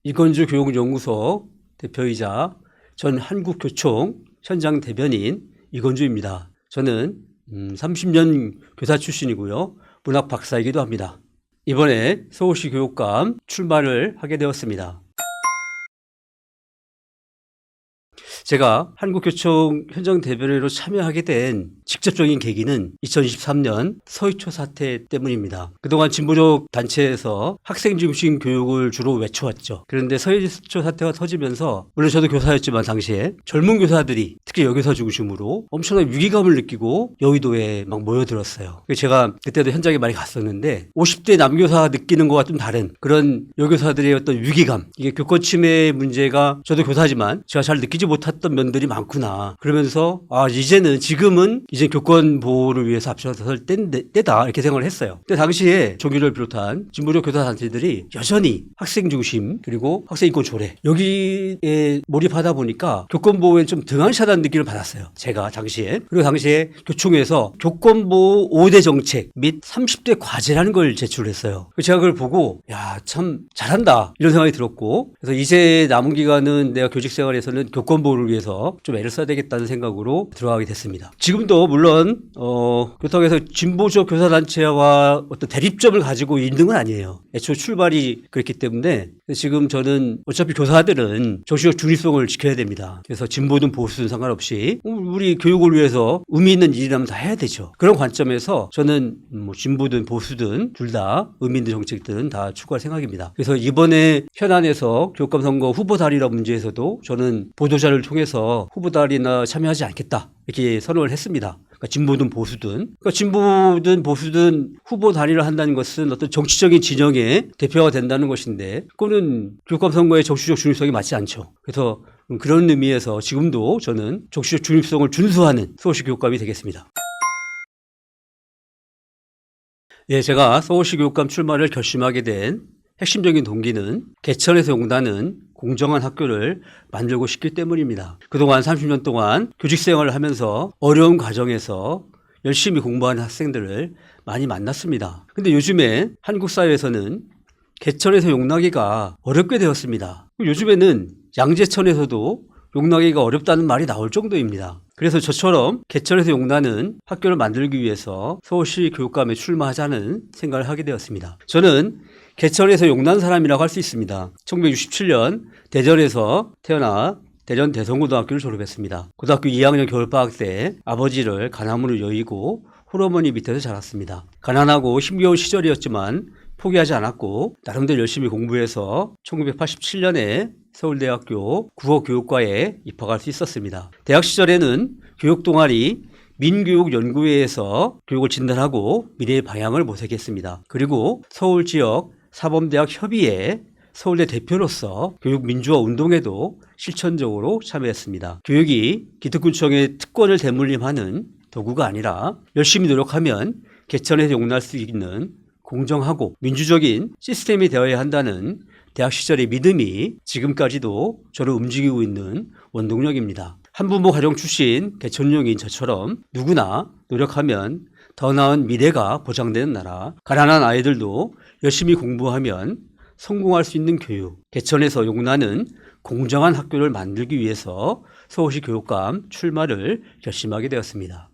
이건주 교육연구소 대표이자 전 한국교총 현장 대변인 이건주입니다. 저는 30년 교사 출신이고요. 문학 박사이기도 합니다. 이번에 서울시 교육감 출마를 하게 되었습니다. 제가 한국교총 현장 대변인으로 참여하게 된 직접적인 계기는 2023년 서희초 사태 때문입니다. 그동안 진보적 단체에서 학생 중심 교육을 주로 외쳐왔죠. 그런데 서희초 사태가 터지면서 물론 저도 교사였지만 당시에 젊은 교사들이 특히 여교사 중심으로 엄청난 위기감을 느끼고 여의도에 막 모여들었어요. 제가 그때도 현장에 많이 갔었는데 50대 남교사가 느끼는 것과 좀 다른 그런 여교사들의 어떤 위기감, 이게 교권 침해 문제가 저도 교사지만 제가 잘 느끼지 못했던 면들이 많구나. 그러면서 지금은 이제 교권 보호를 위해서 앞서설 때다 이렇게 생각을 했어요. 근데 당시에 종교를 비롯한 진보적 교사 단체들이 여전히 학생 중심 그리고 학생 인권 조례 여기에 몰입하다 보니까 교권 보호에 좀 등한시하다는 느낌을 받았어요. 제가 당시에. 그리고 당시에 교총에서 교권 보호 5대 정책 및 30대 과제라는 걸 제출했어요. 제가 그걸 보고 참 잘한다 이런 생각이 들었고, 그래서 이제 남은 기간은 내가 교직 생활에서는 교권 보호를 위해서 좀 애를 써야 되겠다는 생각으로 들어가게 됐습니다. 지금도 물론 그렇다고 해서 진보적 교사단체와 어떤 대립점을 가지고 있는 건 아니에요. 애초 출발이 그렇기 때문에 지금 저는 어차피 교사들은 정치적 중립성을 지켜야 됩니다. 그래서 진보든 보수든 상관없이 우리 교육을 위해서 의미 있는 일이라면 다 해야 되죠. 그런 관점에서 저는 진보든 보수든 둘 다 의미 있는 정책들은 다 추구할 생각입니다. 그래서 이번에 현안에서 교육감 선거 후보 단일화 문제에서도 저는 보도자를 통해서 후보 단일화 참여하지 않겠다 이렇게 선언을 했습니다. 그러니까 진보든 보수든, 그러니까 진보든 보수든 후보 단일화 한다는 것은 어떤 정치적인 진영의 대표가 된다는 것인데, 그거는 교육감 선거의 정치적 중립성이 맞지 않죠. 그래서 그런 의미에서 지금도 저는 정치적 중립성을 준수하는 서울시 교육감이 되겠습니다. 제가 서울시 교육감 출마를 결심하게 된 핵심적인 동기는 개천에서 용단은 공정한 학교를 만들고 싶기 때문입니다. 그동안 30년 동안 교직 생활을 하면서 어려운 과정에서 열심히 공부하는 학생들을 많이 만났습니다. 근데 요즘에 한국 사회에서는 개천에서 용나기가 어렵게 되었습니다. 요즘에는 양재천에서도 용나기가 어렵다는 말이 나올 정도입니다. 그래서 저처럼 개천에서 용나는 학교를 만들기 위해서 서울시 교육감에 출마하자는 생각을 하게 되었습니다. 저는 개천에서 용난 사람이라고 할 수 있습니다. 1967년 대전에서 태어나 대전 대성고등학교를 졸업했습니다. 고등학교 2학년 겨울방학 때 아버지를 가나무로 여의고 홀어머니 밑에서 자랐습니다. 가난하고 힘겨운 시절이었지만 포기하지 않았고 나름대로 열심히 공부해서 1987년에 서울대학교 국어교육과에 입학할 수 있었습니다. 대학 시절에는 교육동아리 민교육연구회에서 교육을 진단하고 미래의 방향을 모색했습니다. 그리고 서울지역 사범대학 협의회 서울대 대표로서 교육 민주화 운동에도 실천적으로 참여했습니다. 교육이 기득권층의 특권을 대물림하는 도구가 아니라 열심히 노력하면 개천에서 용날 수 있는 공정하고 민주적인 시스템이 되어야 한다는 대학 시절의 믿음이 지금까지도 저를 움직이고 있는 원동력입니다. 한부모 가정 출신 개천용인 저처럼 누구나 노력하면 더 나은 미래가 보장되는 나라, 가난한 아이들도 열심히 공부하면 성공할 수 있는 교육, 개천에서 용나는 공정한 학교를 만들기 위해서 서울시 교육감 출마를 결심하게 되었습니다.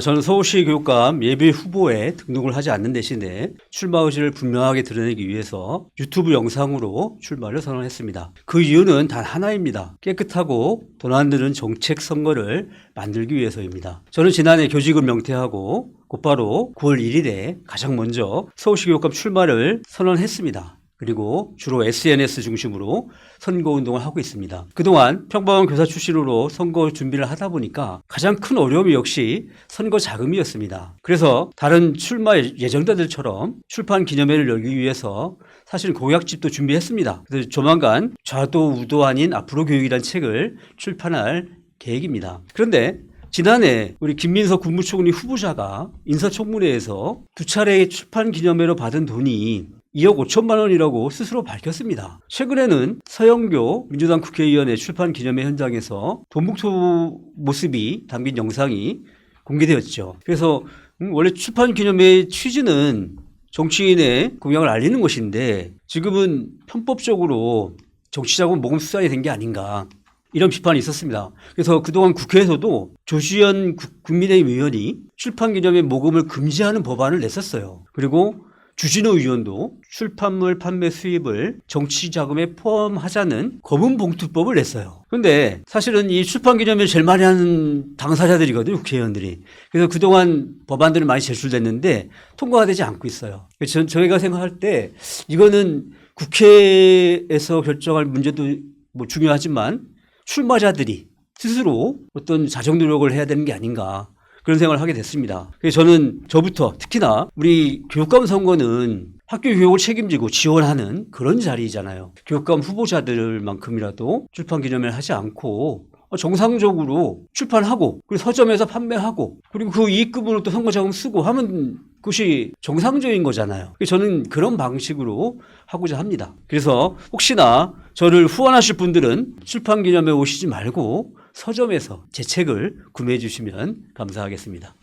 저는 서울시 교육감 예비 후보에 등록을 하지 않는 대신에 출마 의지를 분명하게 드러내기 위해서 유튜브 영상으로 출마를 선언했습니다. 그 이유는 단 하나입니다. 깨끗하고 돈 안 드는 정책 선거를 만들기 위해서입니다. 저는 지난해 교직을 명퇴하고 곧바로 9월 1일에 가장 먼저 서울시 교육감 출마를 선언했습니다. 그리고 주로 SNS 중심으로 선거운동을 하고 있습니다. 그동안 평범한 교사 출신으로 선거 준비를 하다 보니까 가장 큰 어려움이 역시 선거 자금이었습니다. 그래서 다른 출마 예정자들처럼 출판 기념회를 열기 위해서 사실 공약집도 준비했습니다. 그래서 조만간 좌도 우도 아닌 앞으로 교육이라는 책을 출판할 계획입니다. 그런데 지난해 우리 김민석 국무총리 후보자가 인사청문회에서 2차례 출판 기념회로 받은 돈이 2억 5천만 원이라고 스스로 밝혔습니다. 최근에는 서영교 민주당 국회의원의 출판 기념회 현장에서 돈봉투 모습이 담긴 영상이 공개되었죠. 그래서 원래 출판 기념회의 취지는 정치인의 공약을 알리는 것인데 지금은 편법적으로 정치자금 모금 수단이 된 게 아닌가 이런 비판이 있었습니다. 그래서 그동안 국회에서도 조시현 국민의힘 의원이 출판기념회 모금을 금지하는 법안을 냈었어요. 그리고 주진우 의원도 출판물 판매 수입을 정치자금에 포함하자는 검은봉투법을 냈어요. 그런데 사실은 이 출판기념회 제일 많이 하는 당사자들이거든요, 국회의원들이. 그래서 그동안 법안들이 많이 제출됐는데 통과가 되지 않고 있어요. 저희가 생각할 때 이거는 국회에서 결정할 문제도 뭐 중요하지만 출마자들이 스스로 어떤 자정 노력을 해야 되는 게 아닌가 그런 생각을 하게 됐습니다. 그래서 저는 저부터 특히나 우리 교육감 선거는 학교 교육을 책임지고 지원하는 그런 자리잖아요. 교육감 후보자들만큼이라도 출판 기념회를 하지 않고 정상적으로 출판하고 그리고 서점에서 판매하고 그리고 그 이익금으로 또 선거자금 쓰고 하면 그것이 정상적인 거잖아요. 저는 그런 방식으로 하고자 합니다. 그래서 혹시나 저를 후원하실 분들은 출판기념회 오시지 말고 서점에서 제 책을 구매해 주시면 감사하겠습니다.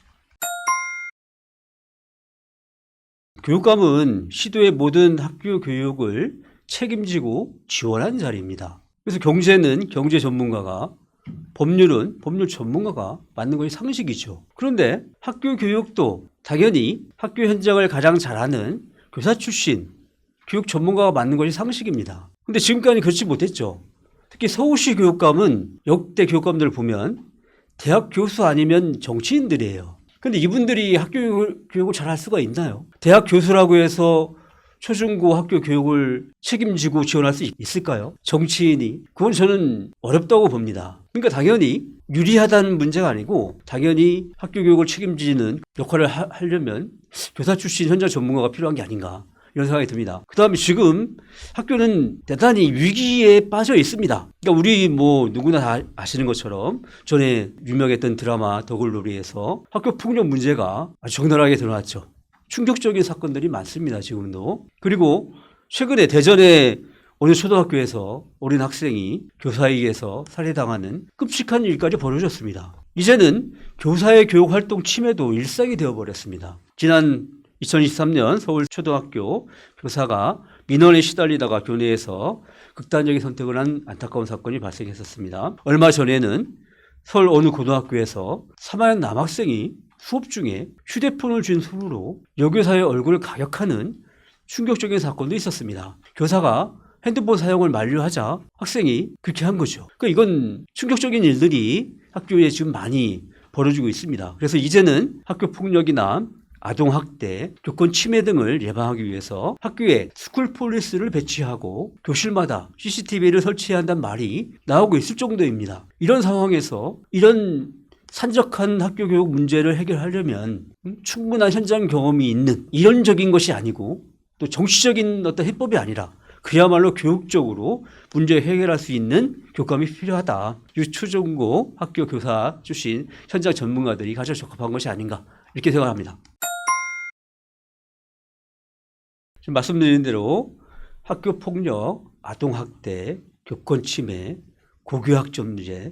교육감은 시도의 모든 학교 교육을 책임지고 지원하는 자리입니다. 그래서 경제는 경제 전문가가, 법률은 법률 전문가가 맡는 것이 상식이죠. 그런데 학교 교육도 당연히 학교 현장을 가장 잘 아는 교사 출신, 교육 전문가가 맡는 것이 상식입니다. 그런데 지금까지 그렇지 못했죠. 특히 서울시 교육감은 역대 교육감들을 보면 대학 교수 아니면 정치인들이에요. 그런데 이분들이 학교 교육을 잘 할 수가 있나요? 대학 교수라고 해서 초중고 학교 교육을 책임지고 지원할 수 있을까요? 정치인이. 그건 저는 어렵다고 봅니다. 그러니까 당연히 유리하다는 문제가 아니고 당연히 학교 교육을 책임지는 역할을 하려면 교사 출신 현장 전문가가 필요한 게 아닌가 이런 생각이 듭니다. 그 다음에 지금 학교는 대단히 위기에 빠져 있습니다. 그러니까 우리 뭐 누구나 다 아시는 것처럼 전에 유명했던 드라마 더글로리에서 학교 폭력 문제가 아주 적나라하게 드러났죠. 충격적인 사건들이 많습니다. 지금도. 그리고 최근에 대전의 어느 초등학교에서 어린 학생이 교사에게서 살해당하는 끔찍한 일까지 벌어졌습니다. 이제는 교사의 교육활동 침해도 일상이 되어버렸습니다. 지난 2023년 서울 초등학교 교사가 민원에 시달리다가 교내에서 극단적인 선택을 한 안타까운 사건이 발생했었습니다. 얼마 전에는 서울 어느 고등학교에서 3학년 남학생이 수업 중에 휴대폰을 쥔 손으로 여교사의 얼굴을 가격하는 충격적인 사건도 있었습니다. 교사가 핸드폰 사용을 만류하자 학생이 그렇게 한 거죠. 그러니까 이건 충격적인 일들이 학교에 지금 많이 벌어지고 있습니다. 그래서 이제는 학교 폭력이나 아동학대, 교권 침해 등을 예방하기 위해서 학교에 스쿨폴리스를 배치하고 교실마다 CCTV를 설치해야 한다는 말이 나오고 있을 정도입니다. 이런 상황에서 이런 산적한 학교 교육 문제를 해결하려면 충분한 현장 경험이 있는 이론적인 것이 아니고 또 정치적인 어떤 해법이 아니라 그야말로 교육적으로 문제 해결할 수 있는 교감이 필요하다. 유초중고 학교 교사 출신 현장 전문가들이 가장 적합한 것이 아닌가 이렇게 생각합니다. 지금 말씀드린 대로 학교 폭력, 아동학대, 교권 침해, 고교학점 문제,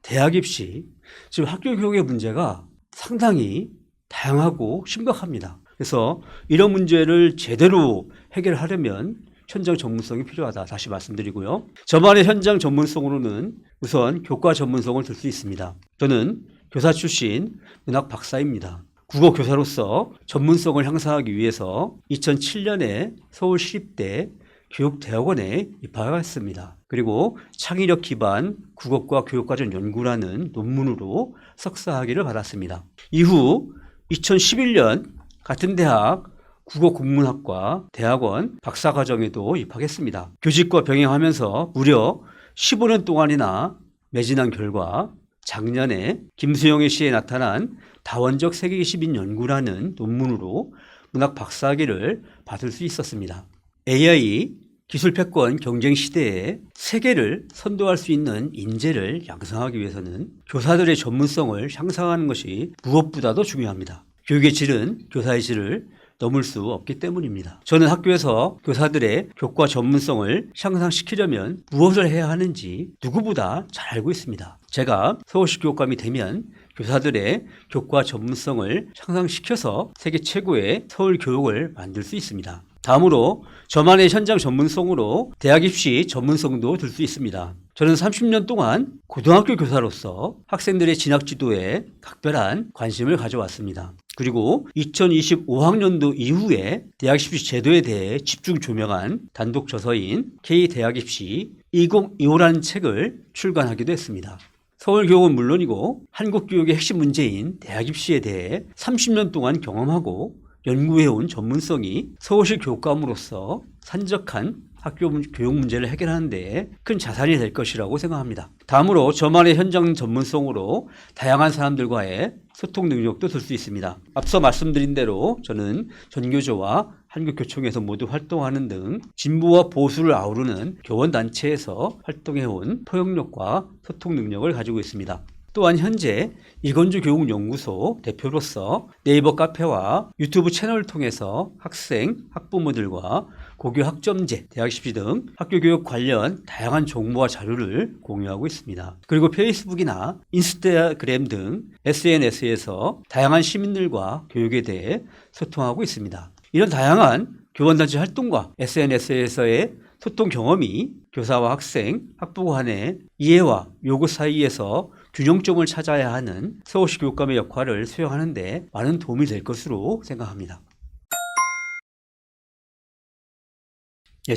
대학 입시, 지금 학교 교육의 문제가 상당히 다양하고 심각합니다. 그래서 이런 문제를 제대로 해결하려면 현장 전문성이 필요하다. 다시 말씀드리고요. 저만의 현장 전문성으로는 우선 교과 전문성을 들 수 있습니다. 저는 교사 출신 문학 박사입니다. 국어 교사로서 전문성을 향상하기 위해서 2007년에 서울시립대 교육대학원에 입학했습니다. 그리고 창의력 기반 국어과 교육과정 연구라는 논문으로 석사학위를 받았습니다. 이후 2011년 같은 대학 국어국문학과 대학원 박사과정에도 입학했습니다. 교직과 병행하면서 무려 15년 동안이나 매진한 결과 작년에 김수영의 시에 나타난 다원적 세계계 시민 연구라는 논문으로 문학 박사학위를 받을 수 있었습니다. AI 기술 패권 경쟁 시대에 세계를 선도할 수 있는 인재를 양성하기 위해서는 교사들의 전문성을 향상하는 것이 무엇보다도 중요합니다. 교육의 질은 교사의 질을 넘을 수 없기 때문입니다. 저는 학교에서 교사들의 교과 전문성을 향상시키려면 무엇을 해야 하는지 누구보다 잘 알고 있습니다. 제가 서울시 교육감이 되면 교사들의 교과 전문성을 향상시켜서 세계 최고의 서울 교육을 만들 수 있습니다. 다음으로 저만의 현장 전문성으로 대학 입시 전문성도 들 수 있습니다. 저는 30년 동안 고등학교 교사로서 학생들의 진학 지도에 각별한 관심을 가져왔습니다. 그리고 2025학년도 이후에 대학 입시 제도에 대해 집중 조명한 단독 저서인 K대학 입시 2025라는 책을 출간하기도 했습니다. 서울교육은 물론이고 한국 교육의 핵심 문제인 대학 입시에 대해 30년 동안 경험하고 연구해온 전문성이 서울시 교육감으로서 산적한 학교 교육 문제를 해결하는 데 큰 자산이 될 것이라고 생각합니다. 다음으로 저만의 현장 전문성으로 다양한 사람들과의 소통 능력도 들 수 있습니다. 앞서 말씀드린 대로 저는 전교조와 한국교총에서 모두 활동하는 등 진보와 보수를 아우르는 교원단체에서 활동해온 포용력과 소통 능력을 가지고 있습니다. 또한 현재 이건주 교육연구소 대표로서 네이버 카페와 유튜브 채널을 통해서 학생, 학부모들과 고교 학점제, 대학 입시 등 학교 교육 관련 다양한 정보와 자료를 공유하고 있습니다. 그리고 페이스북이나 인스타그램 등 SNS에서 다양한 시민들과 교육에 대해 소통하고 있습니다. 이런 다양한 교원단체 활동과 SNS에서의 소통 경험이 교사와 학생, 학부모 간의 이해와 요구 사이에서 균형점을 찾아야 하는 서울시 교육감의 역할을 수행하는 데 많은 도움이 될 것으로 생각합니다.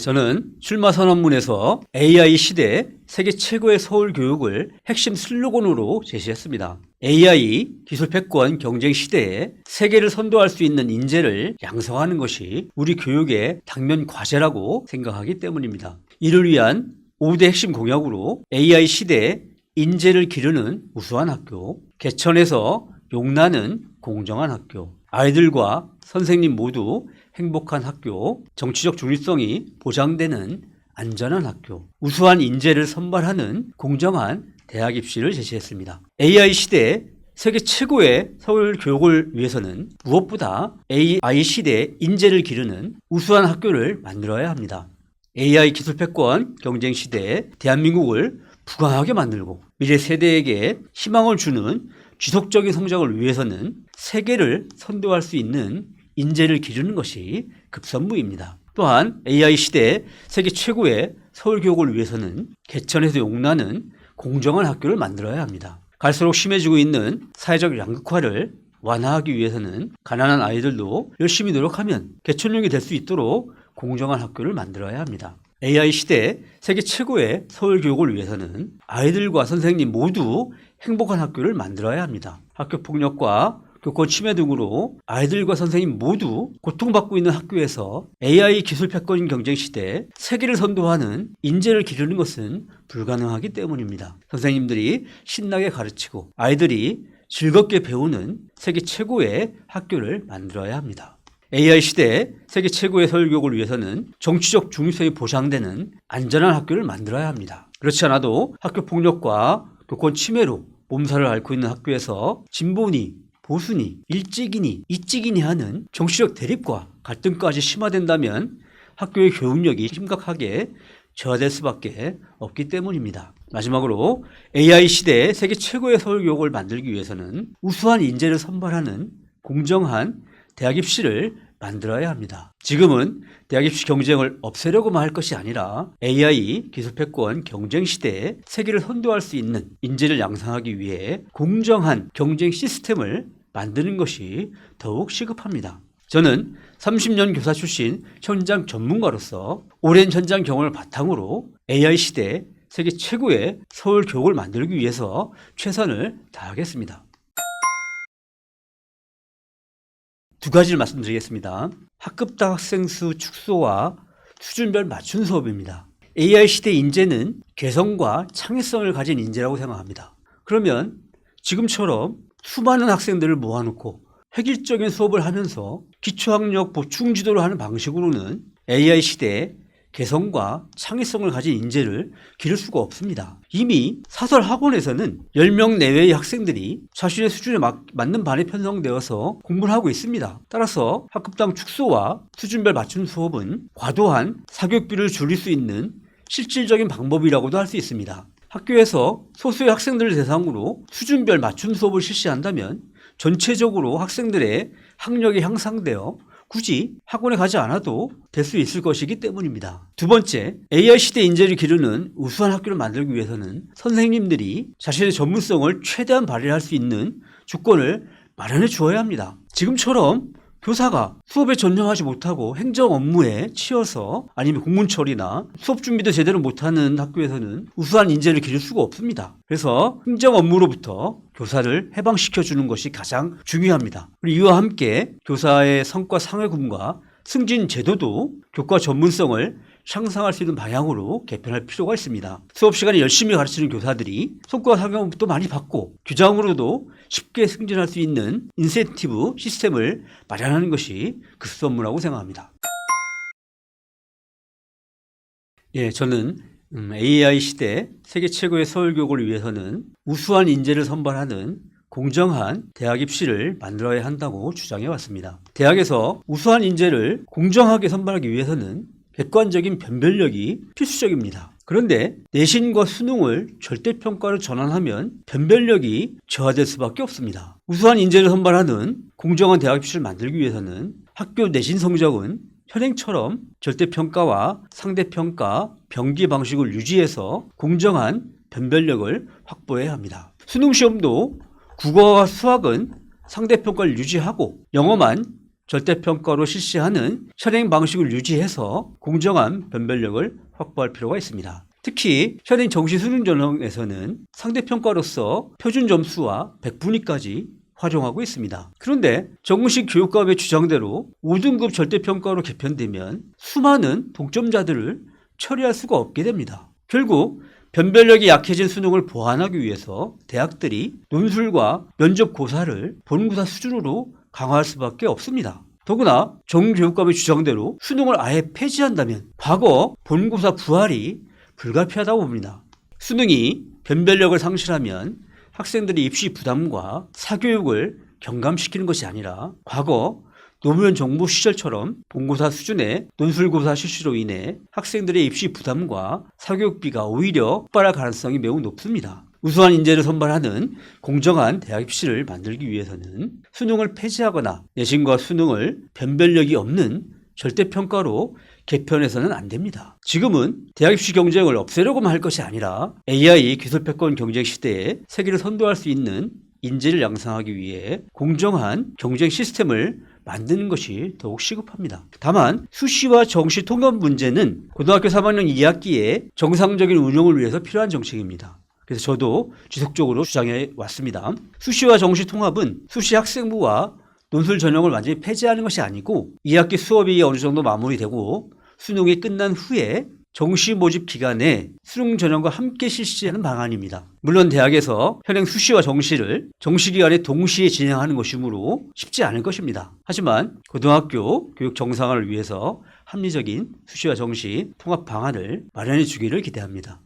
저는 출마 선언문에서 AI 시대 세계 최고의 서울 교육을 핵심 슬로건으로 제시했습니다. AI 기술 패권 경쟁 시대에 세계를 선도할 수 있는 인재를 양성하는 것이 우리 교육의 당면 과제라고 생각하기 때문입니다. 이를 위한 5대 핵심 공약으로 AI 시대에 인재를 기르는 우수한 학교, 개천에서 용나는 공정한 학교, 아이들과 선생님 모두 행복한 학교, 정치적 중립성이 보장되는 안전한 학교, 우수한 인재를 선발하는 공정한 대학 입시를 제시했습니다. AI 시대에 세계 최고의 서울 교육을 위해서는 무엇보다 AI 시대의 인재를 기르는 우수한 학교를 만들어야 합니다. AI 기술 패권 경쟁 시대에 대한민국을 부강하게 만들고 미래 세대에게 희망을 주는 지속적인 성장을 위해서는 세계를 선도할 수 있는 인재를 기르는 것이 급선무입니다. 또한 AI 시대 세계 최고의 서울 교육을 위해서는 개천에서 용나는 공정한 학교를 만들어야 합니다. 갈수록 심해지고 있는 사회적 양극화를 완화하기 위해서는 가난한 아이들도 열심히 노력하면 개천용이 될 수 있도록 공정한 학교를 만들어야 합니다. AI 시대 세계 최고의 서울 교육을 위해서는 아이들과 선생님 모두 행복한 학교를 만들어야 합니다. 학교 폭력과 교권 침해 등으로 아이들과 선생님 모두 고통받고 있는 학교에서 AI 기술 패권 경쟁 시대에 세계를 선도하는 인재를 기르는 것은 불가능하기 때문입니다. 선생님들이 신나게 가르치고 아이들이 즐겁게 배우는 세계 최고의 학교를 만들어야 합니다. AI 시대에 세계 최고의 서울 교육을 위해서는 정치적 중립성이 보장되는 안전한 학교를 만들어야 합니다. 그렇지 않아도 학교 폭력과 교권 침해로 몸살을 앓고 있는 학교에서 진보니 보수니 일찍이니 이찍이니 하는 정치적 대립과 갈등까지 심화된다면 학교의 교육력이 심각하게 저하될 수밖에 없기 때문입니다. 마지막으로 AI 시대에 세계 최고의 서울 교육을 만들기 위해서는 우수한 인재를 선발하는 공정한 대학 입시를 만들어야 합니다. 지금은 대학 입시 경쟁을 없애려고만 할 것이 아니라 AI 기술 패권 경쟁 시대에 세계를 선도할 수 있는 인재를 양성하기 위해 공정한 경쟁 시스템을 만드는 것이 더욱 시급합니다. 저는 30년 교사 출신 현장 전문가로서 오랜 현장 경험을 바탕으로 AI 시대 세계 최고의 서울 교육을 만들기 위해서 최선을 다하겠습니다. 두 가지를 말씀드리겠습니다. 학급당 학생 수 축소와 수준별 맞춤 수업입니다. AI 시대 인재는 개성과 창의성을 가진 인재라고 생각합니다. 그러면 지금처럼 수많은 학생들을 모아놓고 획일적인 수업을 하면서 기초학력 보충 지도를 하는 방식으로는 AI 시대에 개성과 창의성을 가진 인재를 기를 수가 없습니다. 이미 사설 학원에서는 10명 내외의 학생들이 자신의 수준에 맞는 반에 편성되어서 공부를 하고 있습니다. 따라서 학급당 축소와 수준별 맞춤 수업은 과도한 사교육비를 줄일 수 있는 실질적인 방법이라고도 할 수 있습니다. 학교에서 소수의 학생들을 대상으로 수준별 맞춤 수업을 실시한다면 전체적으로 학생들의 학력이 향상되어 굳이 학원에 가지 않아도 될 수 있을 것이기 때문입니다. 두 번째, AI 시대 인재를 기르는 우수한 학교를 만들기 위해서는 선생님들이 자신의 전문성을 최대한 발휘할 수 있는 조건을 마련해 주어야 합니다. 지금처럼 교사가 수업에 전념하지 못하고 행정 업무에 치여서 아니면 공문 처리나 수업 준비도 제대로 못하는 학교에서는 우수한 인재를 기를 수가 없습니다. 그래서 행정 업무로부터 교사를 해방시켜주는 것이 가장 중요합니다. 그리고 이와 함께 교사의 성과 상회금과 승진 제도도 교과 전문성을 향상할 수 있는 방향으로 개편할 필요가 있습니다. 수업 시간에 열심히 가르치는 교사들이 성과 상여금도 많이 받고 교장으로도 쉽게 승진할 수 있는 인센티브 시스템을 마련하는 것이 급수 업무라고 생각합니다. 저는 AI 시대 세계 최고의 서울교육을 위해서는 우수한 인재를 선발하는 공정한 대학 입시를 만들어야 한다고 주장해 왔습니다. 대학에서 우수한 인재를 공정하게 선발하기 위해서는 객관적인 변별력이 필수적입니다. 그런데 내신과 수능을 절대평가로 전환하면 변별력이 저하될 수밖에 없습니다. 우수한 인재를 선발하는 공정한 대학 입시를 만들기 위해서는 학교 내신 성적은 현행처럼 절대평가와 상대평가, 병기 방식을 유지해서 공정한 변별력을 확보해야 합니다. 수능시험도 국어와 수학은 상대평가를 유지하고 영어만 절대평가로 실시하는 현행 방식을 유지해서 공정한 변별력을 확보할 필요가 있습니다. 특히 현행 정시 수능 전형에서는 상대평가로서 표준 점수와 백분위까지 활용하고 있습니다. 그런데 정식 교육감의 주장대로 5등급 절대평가로 개편되면 수많은 동점자들을 처리할 수가 없게 됩니다. 결국 변별력이 약해진 수능을 보완하기 위해서 대학들이 논술과 면접고사를 본고사 수준으로 강화할 수밖에 없습니다. 더구나 정교육감의 주장대로 수능을 아예 폐지한다면 과거 본고사 부활이 불가피하다고 봅니다. 수능이 변별력을 상실하면 학생들의 입시 부담과 사교육을 경감시키는 것이 아니라 과거 노무현 정부 시절처럼 본고사 수준의 논술고사 실시로 인해 학생들의 입시 부담과 사교육비가 오히려 폭발할 가능성이 매우 높습니다. 우수한 인재를 선발하는 공정한 대학 입시를 만들기 위해서는 수능을 폐지하거나 내신과 수능을 변별력이 없는 절대평가로 개편해서는 안 됩니다. 지금은 대학 입시 경쟁을 없애려고만 할 것이 아니라 AI 기술패권 경쟁 시대에 세계를 선도할 수 있는 인재를 양성하기 위해 공정한 경쟁 시스템을 만드는 것이 더욱 시급합니다. 다만 수시와 정시 통합 문제는 고등학교 3학년 2학기에 정상적인 운영을 위해서 필요한 정책입니다. 그래서 저도 지속적으로 주장해 왔습니다. 수시와 정시 통합은 수시 학생부와 논술 전형을 완전히 폐지하는 것이 아니고 2학기 수업이 어느 정도 마무리되고 수능이 끝난 후에 정시 모집 기간에 수능 전형과 함께 실시하는 방안입니다. 물론 대학에서 현행 수시와 정시를 정시 기간에 동시에 진행하는 것이므로 쉽지 않을 것입니다. 하지만 고등학교 교육 정상화를 위해서 합리적인 수시와 정시 통합 방안을 마련해 주기를 기대합니다.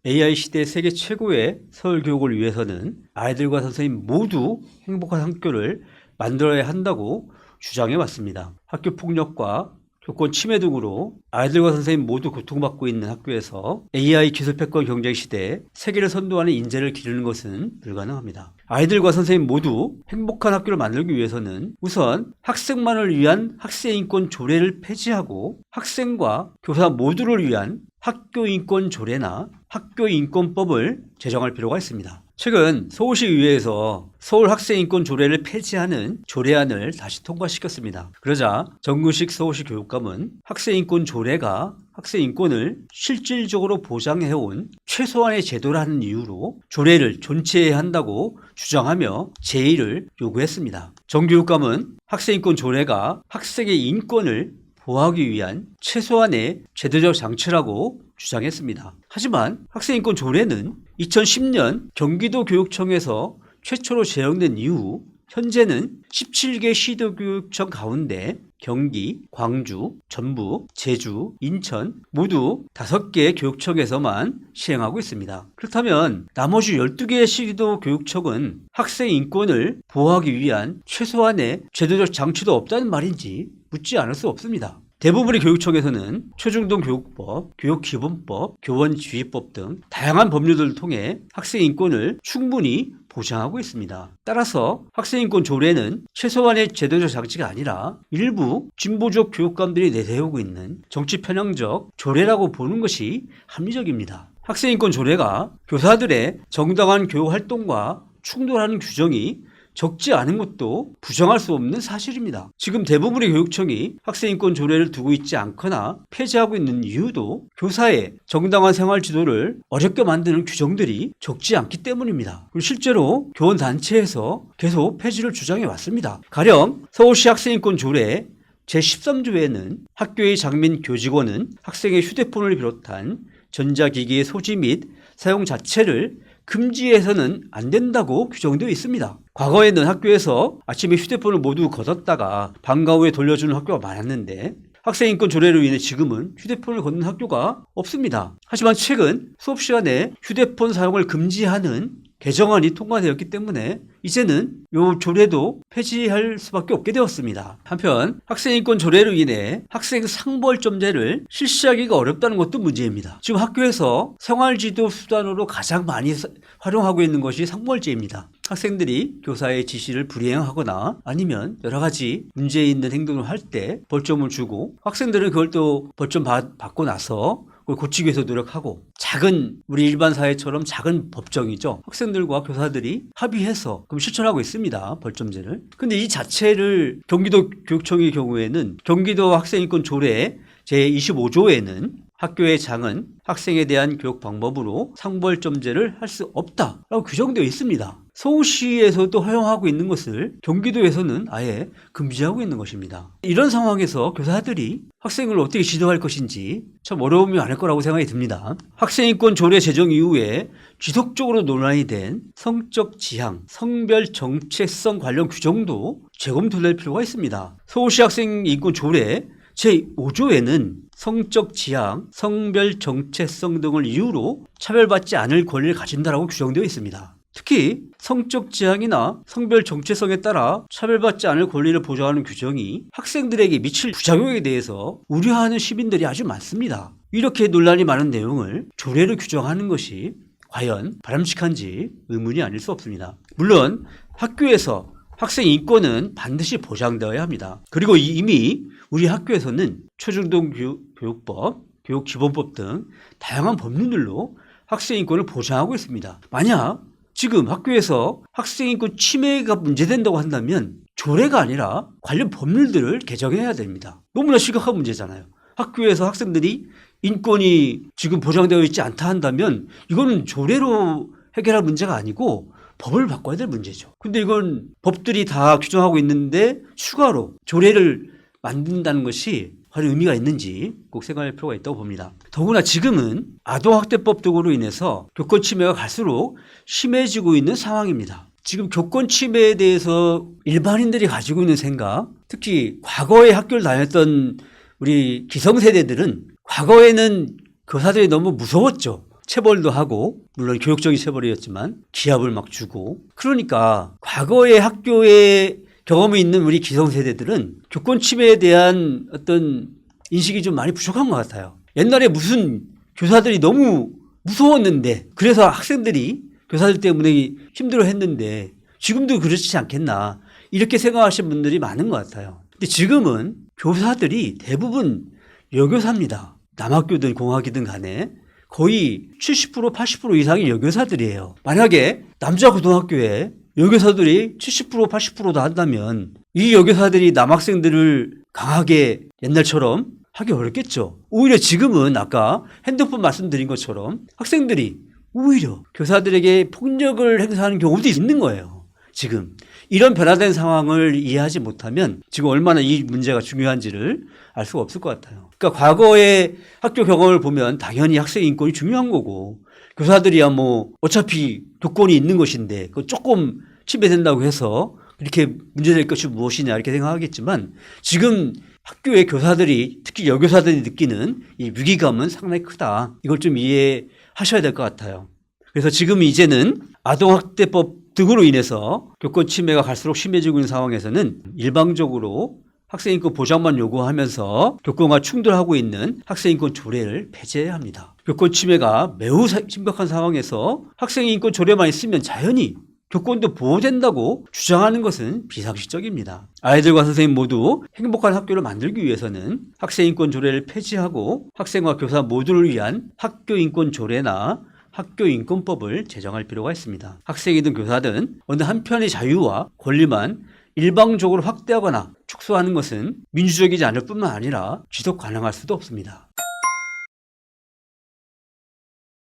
AI 시대 세계 최고의 서울 교육을 위해서는 아이들과 선생님 모두 행복한 학교를 만들어야 한다고 주장해 왔습니다. 학교 폭력과 교권 침해 등으로 아이들과 선생님 모두 고통받고 있는 학교에서 AI 기술패권 경쟁 시대에 세계를 선도하는 인재를 기르는 것은 불가능합니다. 아이들과 선생님 모두 행복한 학교를 만들기 위해서는 우선 학생만을 위한 학생인권 조례를 폐지하고 학생과 교사 모두를 위한 학교인권 조례나 학교인권법을 제정할 필요가 있습니다. 최근 서울시의회에서 서울학생인권 조례를 폐지하는 조례안을 다시 통과시켰습니다. 그러자 정근식 서울시 교육감은 학생인권 조례가 학생인권을 실질적으로 보장해온 최소한의 제도라는 이유로 조례를 존치해야 한다고 주장하며 제의를 요구했습니다. 정 교육감은 학생인권 조례가 학생의 인권을 보호하기 위한 최소한의 제도적 장치라고 주장했습니다. 하지만 학생인권 조례는 2010년 경기도 교육청에서 최초로 제정된 이후 현재는 17개 시도교육청 가운데 경기, 광주, 전북, 제주, 인천 모두 5개 교육청에서만 시행하고 있습니다. 그렇다면 나머지 12개의 시도교육청은 학생 인권을 보호하기 위한 최소한의 제도적 장치도 없다는 말인지 묻지 않을 수 없습니다. 대부분의 교육청에서는 초중등 교육법, 교육기본법, 교원지휘법 등 다양한 법률들을 통해 학생 인권을 충분히 보장하고 있습니다. 따라서 학생인권 조례는 최소한의 제도적 장치가 아니라 일부 진보적 교육감들이 내세우고 있는 정치 편향적 조례라고 보는 것이 합리적입니다. 학생인권 조례가 교사들의 정당한 교육 활동과 충돌하는 규정이 적지 않은 것도 부정할 수 없는 사실입니다. 지금 대부분의 교육청이 학생인권 조례를 두고 있지 않거나 폐지하고 있는 이유도 교사의 정당한 생활 지도를 어렵게 만드는 규정들이 적지 않기 때문입니다. 그리고 실제로 교원단체에서 계속 폐지를 주장해 왔습니다. 가령 서울시 학생인권 조례 제13조에는 학교의 장민 교직원은 학생의 휴대폰을 비롯한 전자기기의 소지 및 사용 자체를 금지해서는 안 된다고 규정되어 있습니다. 과거에는 학교에서 아침에 휴대폰을 모두 걷었다가 방과 후에 돌려주는 학교가 많았는데 학생인권 조례로 인해 지금은 휴대폰을 걷는 학교가 없습니다. 하지만 최근 수업 시간에 휴대폰 사용을 금지하는 개정안이 통과되었기 때문에 이제는 이 조례도 폐지할 수밖에 없게 되었습니다. 한편 학생인권 조례로 인해 학생 상벌점제를 실시하기가 어렵다는 것도 문제입니다. 지금 학교에서 생활지도 수단으로 가장 많이 활용하고 있는 것이 상벌제입니다. 학생들이 교사의 지시를 불이행하거나 아니면 여러 가지 문제 있는 행동을 할 때 벌점을 주고 학생들은 그걸 또 벌점 받고 나서 그걸 고치기 위해서 노력하고 작은 우리 일반 사회처럼 작은 법정이죠. 학생들과 교사들이 합의해서 그럼 실천하고 있습니다. 벌점제를. 근데 이 자체를 경기도 교육청의 경우에는 경기도 학생인권 조례 제25조에는 학교의 장은 학생에 대한 교육 방법으로 상벌점제를 할 수 없다라고 규정되어 있습니다. 서울시에서도 허용하고 있는 것을 경기도에서는 아예 금지하고 있는 것입니다. 이런 상황에서 교사들이 학생을 어떻게 지도할 것인지 참 어려움이 많을 거라고 생각이 듭니다. 학생인권 조례 제정 이후에 지속적으로 논란이 된 성적 지향, 성별 정체성 관련 규정도 재검토될 필요가 있습니다. 서울시 학생인권 조례 제5조에는 성적 지향, 성별 정체성 등을 이유로 차별받지 않을 권리를 가진다라고 규정되어 있습니다. 특히 성적 지향이나 성별 정체성에 따라 차별받지 않을 권리를 보장하는 규정이 학생들에게 미칠 부작용에 대해서 우려하는 시민들이 아주 많습니다. 이렇게 논란이 많은 내용을 조례로 규정하는 것이 과연 바람직한지 의문이 아닐 수 없습니다. 물론 학교에서 학생 인권은 반드시 보장되어야 합니다. 그리고 이미 우리 학교에서는 초중등 교육법, 교육기본법 등 다양한 법률들로 학생 인권을 보장하고 있습니다. 만약 지금 학교에서 학생인권 침해가 문제된다고 한다면 조례가 아니라 관련 법률들을 개정해야 됩니다. 너무나 심각한 문제잖아요. 학교에서 학생들이 인권이 지금 보장되어 있지 않다 한다면 이거는 조례로 해결할 문제가 아니고 법을 바꿔야 될 문제죠. 근데 이건 법들이 다 규정하고 있는데 추가로 조례를 만든다는 것이 과연 의미가 있는지 꼭 생각할 필요가 있다고 봅니다. 더구나 지금은 아동학대법 등으로 인해서 교권 침해가 갈수록 심해지고 있는 상황입니다. 지금 교권 침해에 대해서 일반인들이 가지고 있는 생각, 특히 과거에 학교를 다녔던 우리 기성세대들은 과거에는 교사들이 너무 무서웠죠. 체벌도 하고 물론 교육적인 체벌이었지만 기합을 막 주고 그러니까 과거의 학교에 경험이 있는 우리 기성세대들은 교권 침해에 대한 어떤 인식이 좀 많이 부족한 것 같아요. 옛날에 무슨 교사들이 너무 무서웠는데 그래서 학생들이 교사들 때문에 힘들어했는데 지금도 그렇지 않겠나 이렇게 생각하시는 분들이 많은 것 같아요. 근데 지금은 교사들이 대부분 여교사입니다. 남학교든 공학이든 간에 거의 70% 80% 이상이 여교사들이에요. 만약에 남자 고등학교에 여교사들이 70% 80%다 한다면 이 여교사들이 남학생들을 강하게 옛날처럼 하기 어렵겠죠. 오히려 지금은 아까 핸드폰 말씀드린 것처럼 학생들이 오히려 교사들에게 폭력을 행사하는 경우도 있는 거예요. 지금 이런 변화된 상황을 이해하지 못하면 지금 얼마나 이 문제가 중요한지를 알 수가 없을 것 같아요. 그러니까 과거의 학교 경험을 보면 당연히 학생 인권이 중요한 거고 교사들이야 뭐 어차피 교권이 있는 것인데 그 조금 침해된다고 해서 이렇게 문제될 것이 무엇이냐 이렇게 생각하겠지만 지금 학교의 교사들이 특히 여교사들이 느끼는 이 위기감은 상당히 크다. 이걸 좀 이해하셔야 될 것 같아요. 그래서 지금 이제는 아동학대법 등으로 인해서 교권 침해가 갈수록 심해지고 있는 상황에서는 일방적으로 학생인권 보장만 요구하면서 교권과 충돌하고 있는 학생인권 조례를 폐지해야 합니다. 교권 침해가 매우 심각한 상황에서 학생인권 조례만 있으면 자연히 교권도 보호된다고 주장하는 것은 비상식적입니다. 아이들과 선생님 모두 행복한 학교를 만들기 위해서는 학생인권 조례를 폐지하고 학생과 교사 모두를 위한 학교인권 조례나 학교인권법을 제정할 필요가 있습니다. 학생이든 교사든 어느 한편의 자유와 권리만 일방적으로 확대하거나 축소하는 것은 민주적이지 않을 뿐만 아니라 지속 가능할 수도 없습니다.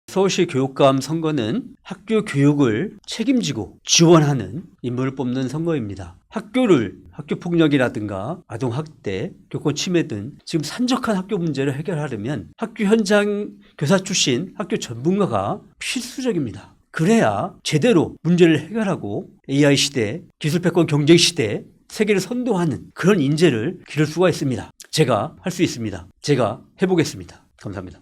서울시 교육감 선거는 학교 교육을 책임지고 지원하는 인물을 뽑는 선거입니다. 학교 폭력이라든가 아동학대, 교권 침해 등 지금 산적한 학교 문제를 해결하려면 학교 현장 교사 출신 학교 전문가가 필수적입니다. 그래야 제대로 문제를 해결하고 AI 시대, 기술 패권 경쟁 시대, 세계를 선도하는 그런 인재를 기를 수가 있습니다. 제가 할 수 있습니다. 제가 해보겠습니다. 감사합니다.